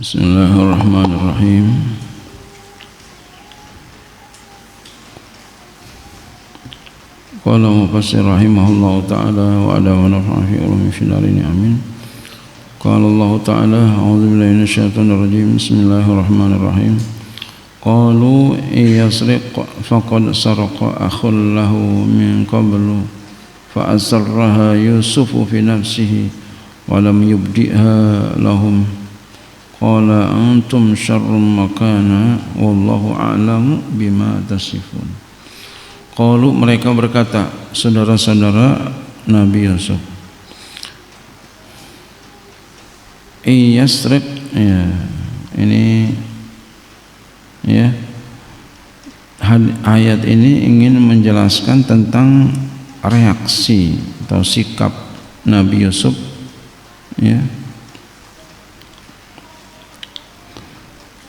Bismillahirrahmanirrahim. Qala mufassir rahimahullahu ta'ala wa ala wa nafa'a fi ulumi fil darin amin. Qala Allah ta'ala a'udzu billahi minasyaitonir rajim. Bismillahirrahmanirrahim. Qalu yasriq faqad saraqa akhun lahu min qablu fa asarraha Yusufu fi nafsihi wa lam yubdiha lahum. Qala antum syarrum makana wallahu a'lamu bima tasifun. Qalu, mereka berkata, saudara-saudara Nabi Yusuf, Iyasriq, ya, ini ya, ayat ini ingin menjelaskan tentang reaksi atau sikap Nabi Yusuf, ya,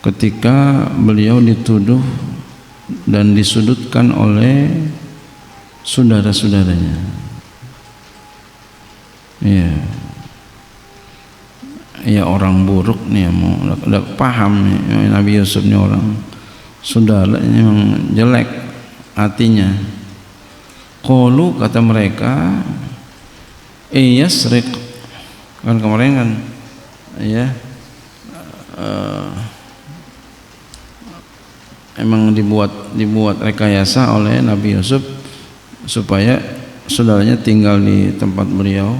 ketika beliau dituduh dan disudutkan oleh saudara-saudaranya. Ya, ya orang buruk nih, mau udah paham nih Nabi Yusuf nih orang saudaranya memang jelek hatinya. Qalu, kata mereka, yasriq, kan kemarin kan ya, emang dibuat rekayasa oleh Nabi Yusuf supaya saudaranya tinggal di tempat beliau,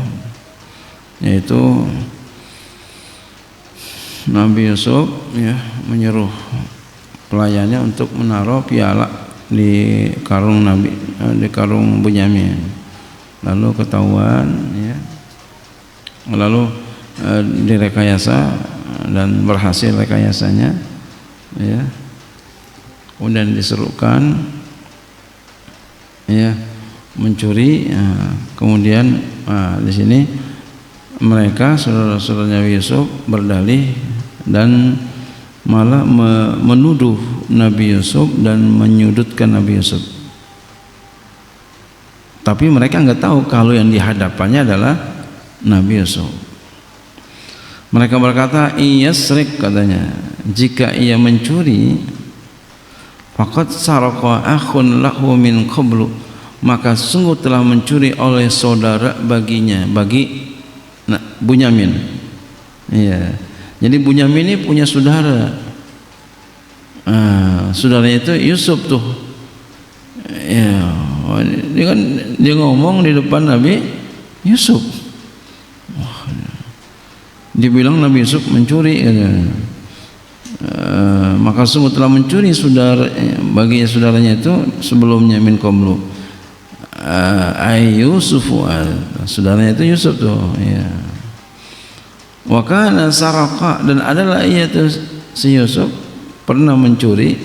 yaitu Nabi Yusuf ya menyuruh pelayannya untuk menaruh piala di karung di karung Bunyamin, lalu ketahuan ya, lalu direkayasa dan berhasil rekayasanya ya. Kemudian diserukan ya mencuri ya. Kemudian di sini mereka saudara-saudaranya Yusuf berdalih dan malah menuduh Nabi Yusuf dan menyudutkan Nabi Yusuf, tapi mereka nggak tahu kalau yang dihadapannya adalah Nabi Yusuf. Mereka berkata, iyasrik, katanya, jika ia mencuri, faqad saraqa akhun lahu min qablu, maka sungguh telah mencuri oleh saudara baginya, bagi Bunyamin. Iya. Jadi Bunyamin ini punya saudara. Saudaranya itu Yusuf tuh. Ya, dia ngomong di depan Nabi Yusuf. Dibilang Nabi Yusuf mencuri, maka sungguh telah mencuri bagi saudaranya itu sebelumnya min qablu, Yusufu, saudaranya itu Yusuf tuh ya. Wa kana saraqa, dan adalah ia itu si Yusuf pernah mencuri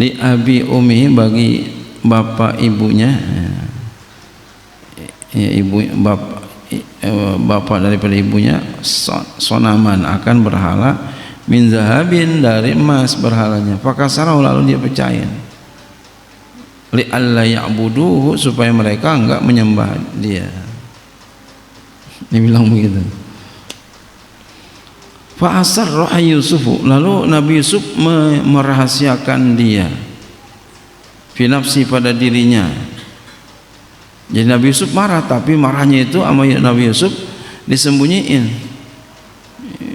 li abi ummi, bagi bapak ibunya ya, bapak daripada ibunya, sonaman, akan berhala min zahabin, dari emas berhalanya, fakasarau, lalu dia pecahin, li alla ya'buduhu, supaya mereka enggak menyembah dia. Dia bilang begitu. Fa asarra Yusufu, lalu Nabi Yusuf merahasiakan dia fi nafsi, pada dirinya. Jadi Nabi Yusuf marah, tapi marahnya itu sama Nabi Yusuf disembunyiin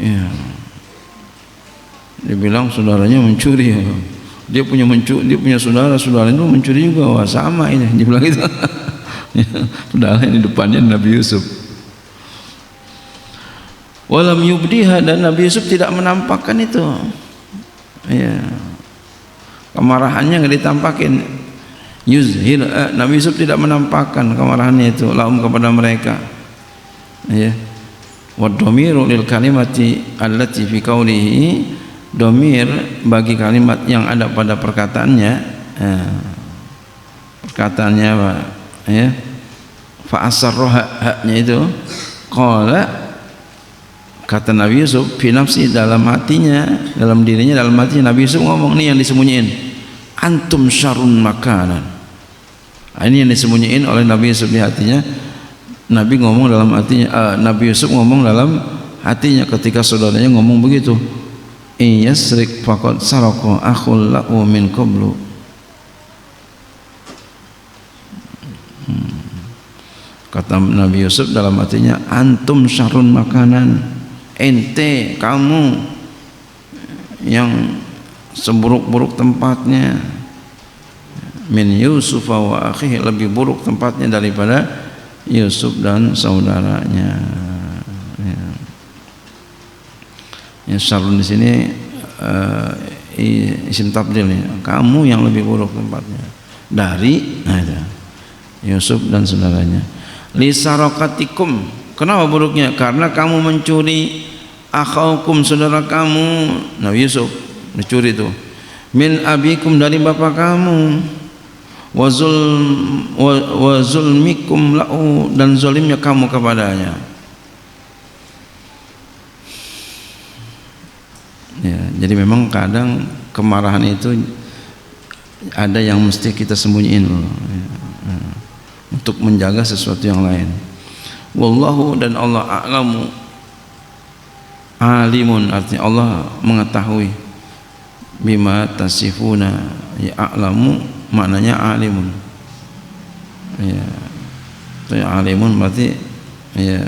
ya. Dia bilang saudaranya mencuri, dia punya saudara itu mencuri juga. Wah, sama ini, dia bilang itu. Padahal di depannya Nabi Yusuf. Walam yubdiha, dan Nabi Yusuf tidak menampakkan itu ya, kemarahannya nggak ditampakin. Yuzhir, Nabi Yusuf tidak menampakkan kemarahannya itu lahum, kepada mereka ya. Wa dhamiru lil kalimati allati fi qawlihi, domir bagi kalimat yang ada pada perkataannya, perkataannya apa ya, fa asarroha, haknya itu, qala, kata Nabi Yusuf, fi nafsi, dalam hatinya, dalam dirinya, dalam hatinya Nabi Yusuf ngomong, nih yang disembunyiin, antum syarrun makanan. Ini yang disembunyiin oleh Nabi Yusuf di hatinya. Nabi ngomong dalam hatinya, Nabi Yusuf ngomong dalam hatinya ketika saudaranya ngomong begitu. yasrik faqad saraka akhul lahu min qablu. Kata Nabi Yusuf dalam artinya, antum syarrun makanan, ente kamu yang seburuk-buruk tempatnya, min Yusuf wa akhihi, lebih buruk tempatnya daripada Yusuf dan saudaranya. Ya, syarrun di sini isim tabdil ya. Kamu yang lebih buruk tempatnya dari Yusuf dan saudaranya. Li sarakatikum, kenapa buruknya? Karena kamu mencuri akhaukum, saudara kamu, Nabi Yusuf mencuri itu, min abikum, dari bapak kamu, wa zulmikum lahu, dan zalimnya kamu kepadanya. Ya, jadi memang kadang kemarahan itu ada yang mesti kita sembunyiin loh, ya, untuk menjaga sesuatu yang lain. Wallahu, dan Allah a'lamu, alimun artinya Allah mengetahui, bima tasifuna, ya a'lamu maknanya alimun, ya itu alimun berarti ya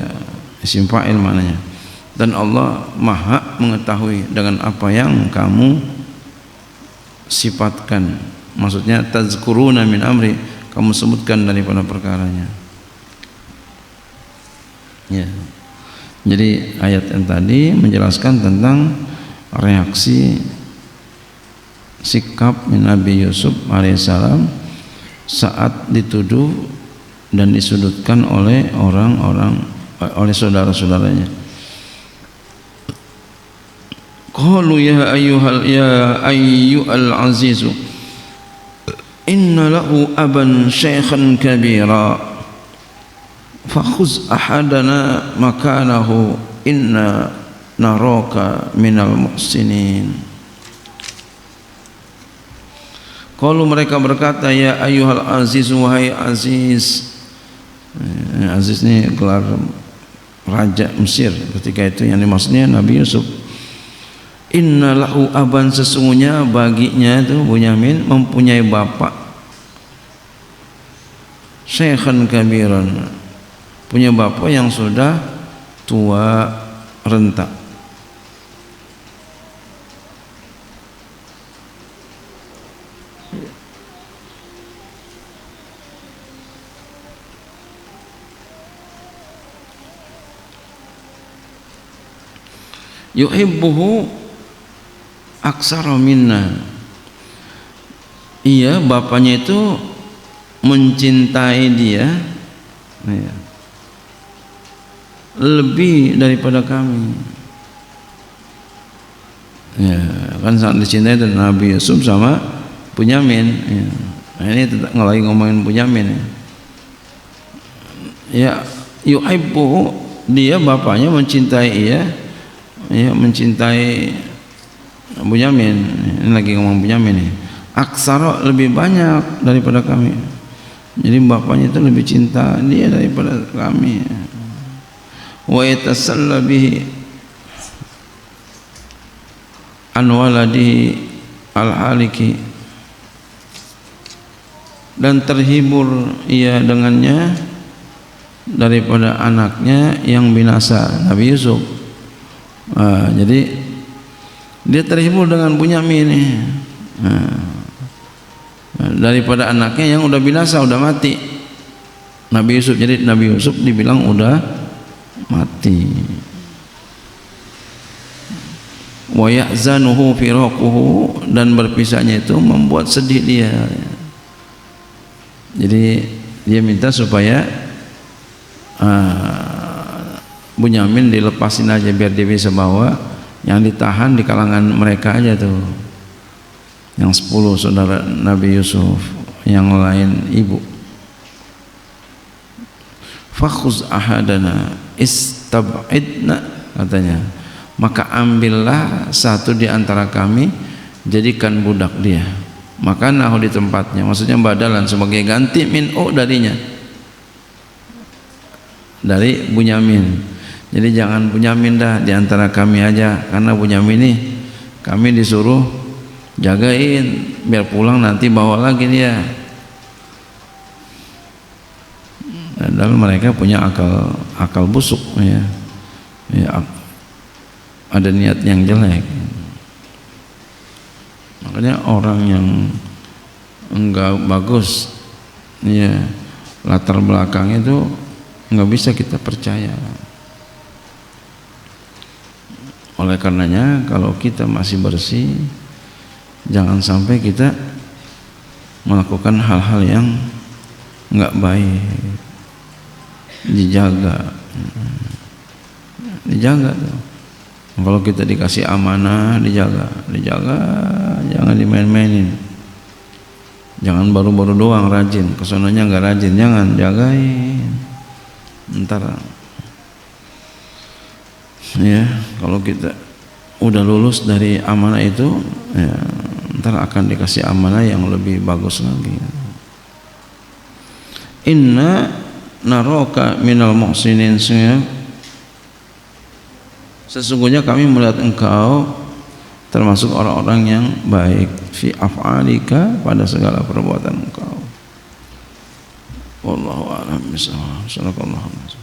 isim fa'il maknanya, dan Allah maha mengetahui dengan apa yang kamu sifatkan, maksudnya tazkuruna min amri, kamu sebutkan daripada perkaranya. Ya. Jadi ayat yang tadi menjelaskan tentang reaksi sikap Nabi Yusuf alaihissalam saat dituduh dan disudutkan oleh orang-orang, oleh saudara-saudaranya. Qalu ya ayyuhal azizu inna lahu aban syaikhan kabira fakhuz ahadana makanahu inna naraka minal muhsinin. Kalau mereka berkata, ya ayyuhal aziz, wahai aziz. Aziz ini gelar raja Mesir ketika itu, yang dimaksudnya Nabi Yusuf. Inna lahu aban, sesungguhnya baginya itu Bunyamin mempunyai bapak, syaikhan kabiran, punya bapak yang sudah tua renta. Yuhibbuhu aksara minna, iya bapaknya itu mencintai dia ya, lebih daripada kami. Ya, kan saat dicintai itu Nabi Yusuf sama Bunyamin ya. Nah, ini lagi ngomongin Bunyamin ya. Ya, yuhibbuhu, dia bapaknya mencintai ia, ya, mencintai Bunyamin. Ini lagi ngomong Bunyamin nih. Aksara, lebih banyak daripada kami. Jadi bapaknya itu lebih cinta dia daripada kami. Wa yatasalla bihi an waladihi al-haliki, dan terhibur ia dengannya daripada anaknya yang binasa, Nabi Yusuf. Jadi dia terhibur dengan Bunyamin ini, daripada anaknya yang udah binasa, udah mati, Nabi Yusuf. Jadi Nabi Yusuf dibilang udah mati. Wa yahzanuhu firaquhu, dan berpisahnya itu membuat sedih dia. Jadi dia minta supaya Bunyamin dilepasin aja biar dia bisa bawa. Yang ditahan di kalangan mereka aja tuh, yang 10 saudara Nabi Yusuf, yang lain ibu. Fakhuz ahadana istab'idna, katanya, maka ambillah satu di antara kami, jadikan budak dia, makanahu, di tempatnya, maksudnya badalan, sebagai ganti min'u, darinya, dari Bunyamin. Jadi jangan Bunyamin dah, di antara kami aja, karena Bunyamin ini kami disuruh jagain biar pulang nanti bawa lagi dia. Padahal mereka punya akal busuk ya, ada niat yang jelek. Makanya orang yang enggak bagus ya latar belakang itu enggak bisa kita percaya. Oleh karenanya kalau kita masih bersih, jangan sampai kita melakukan hal-hal yang enggak baik. Dijaga tuh. Kalau kita dikasih amanah, dijaga, jangan dimain-mainin. Jangan baru-baru doang rajin, kesononya nggak rajin, jangan, jagain. Ntar ya, kalau kita udah lulus dari amanah itu, ya, ntar akan dikasih amanah yang lebih bagus lagi. Inna naraka minal muhsinin, sesungguhnya kami melihat engkau termasuk orang-orang yang baik fi af'alika, pada segala perbuatan engkau. Wallahu a'lam bishawab. Shallallahu alaihi wasallam.